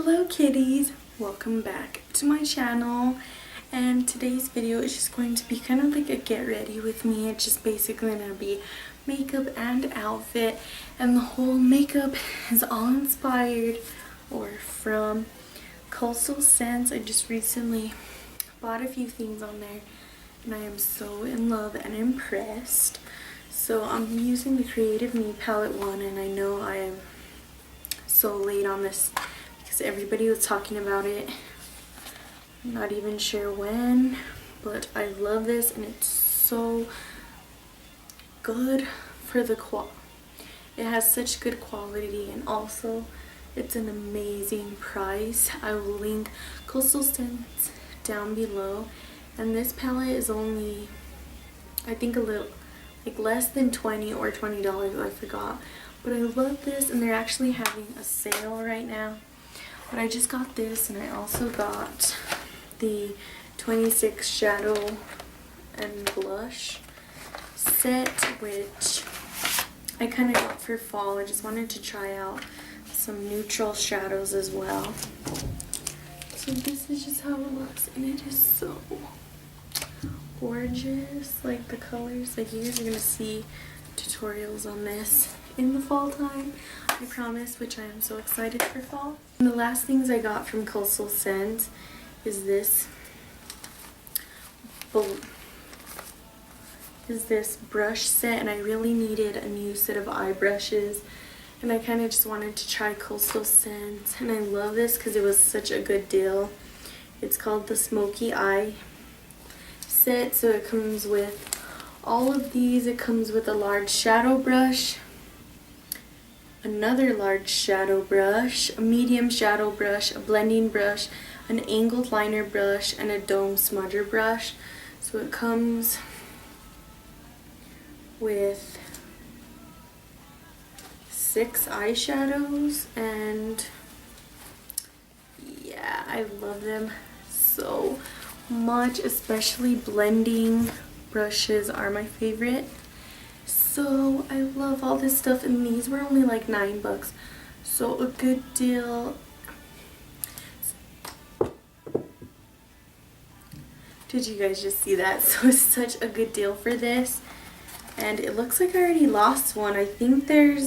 Hello kitties, welcome back to my channel, and today's video is just going to be kind of like a get ready with me. It's just basically going to be makeup and outfit, and the whole makeup is all inspired or from Coastal scents. I just recently bought a few things on there and I am so in love and impressed. So I'm using the Creative Me palette one, and I know I am so late on this because everybody was talking about it. I'm not even sure when, but I love this and it's so good for the it has such good quality, and also it's an amazing price. I will link Costal scents down below, and this palette is only, I think, a little like less than $20 or $20, I forgot. But I love this, and they're actually having a sale right now. But I just got this, and I also got the 26 shadow and blush set, which I kind of got for fall. I just wanted to try out some neutral shadows as well. So this is just how it looks, and it is so gorgeous. Like the colors, like you guys are gonna see tutorials on this in the fall time, I promise, which I am so excited for fall. And the last things I got from Coastal Scents is this brush set, and I really needed a new set of eye brushes, and I kind of just wanted to try Coastal Scents, and I love this because it was such a good deal. It's called the Smoky Eye set, so it comes with all of these. It comes with a large shadow brush, another large shadow brush, a medium shadow brush, a blending brush, an angled liner brush, and a dome smudger brush. So it comes with 6 eyeshadows, and yeah, I love them so much, especially blending brushes are my favorite. So I love all this stuff, and these were only like $9, so a good deal. Did you guys just see that? So it's such a good deal for this, and it looks like I already lost one. I think there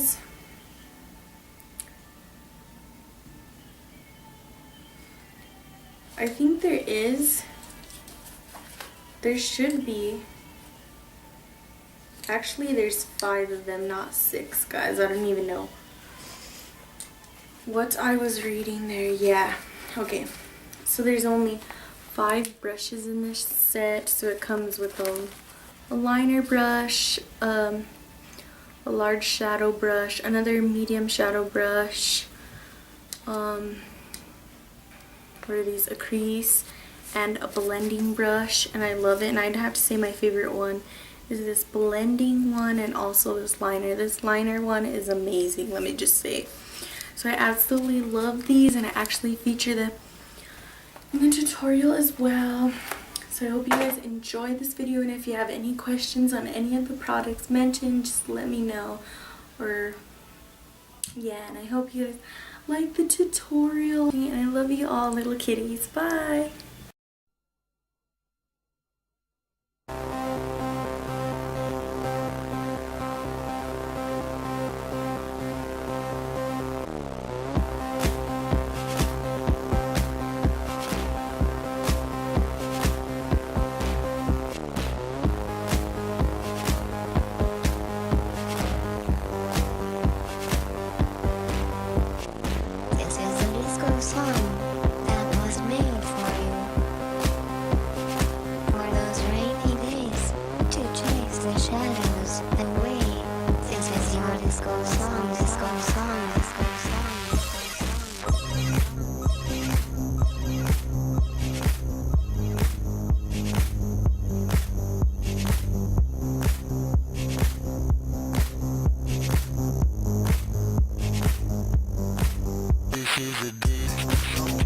should be. Actually, there's 5 of them, not 6, guys. I don't even know what I was reading there. Yeah, okay. So there's only 5 brushes in this set. So it comes with a liner brush, a large shadow brush, another medium shadow brush, what are these, a crease, and a blending brush. And I love it, and I'd have to say my favorite one is this blending one, and also this liner. This liner one is amazing, let me just say. So I absolutely love these, and I actually feature them in the tutorial as well. So I hope you guys enjoyed this video, and if you have any questions on any of the products mentioned, just let me know. Or yeah, and I hope you guys like the tutorial, and I love you all, little kitties. Bye. Song that was made for you, for those rainy days, to chase the shadows away. This is your disco song, disco song, disco song, This is a disco song.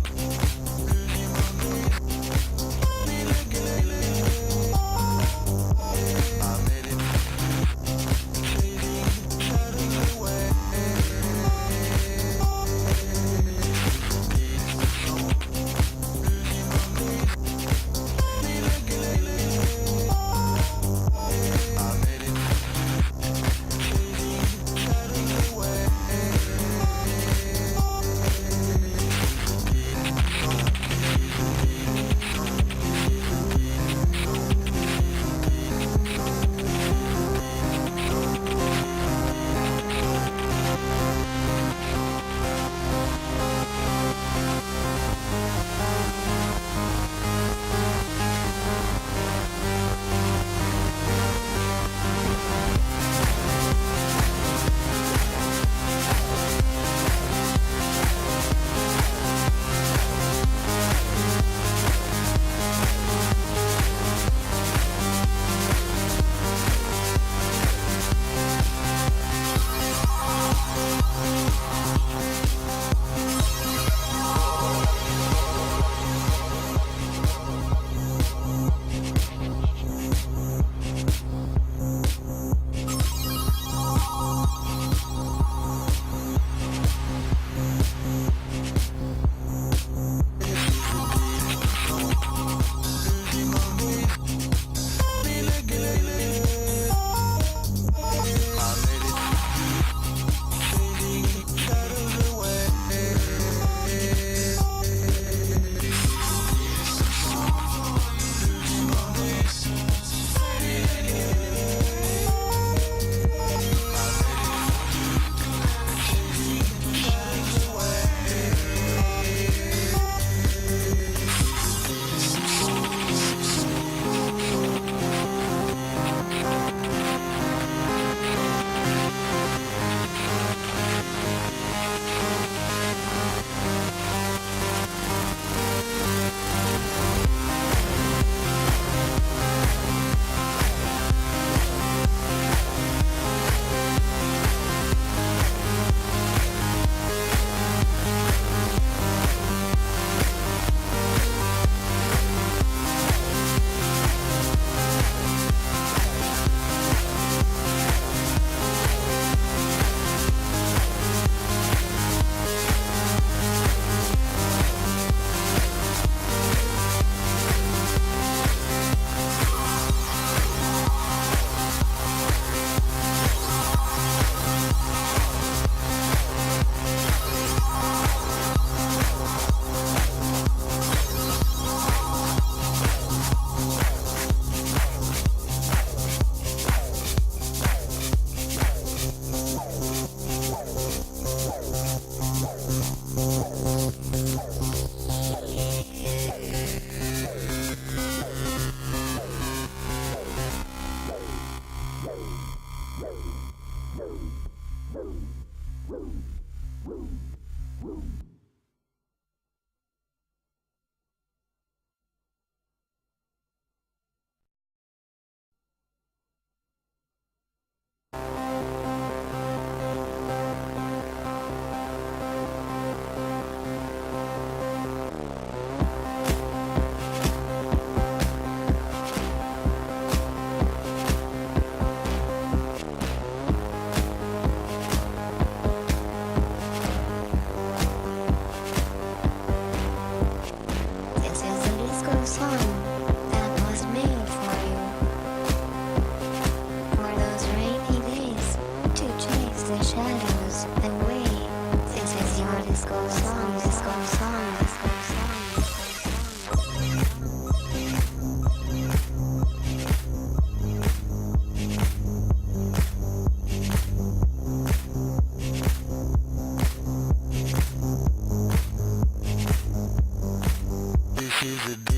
is a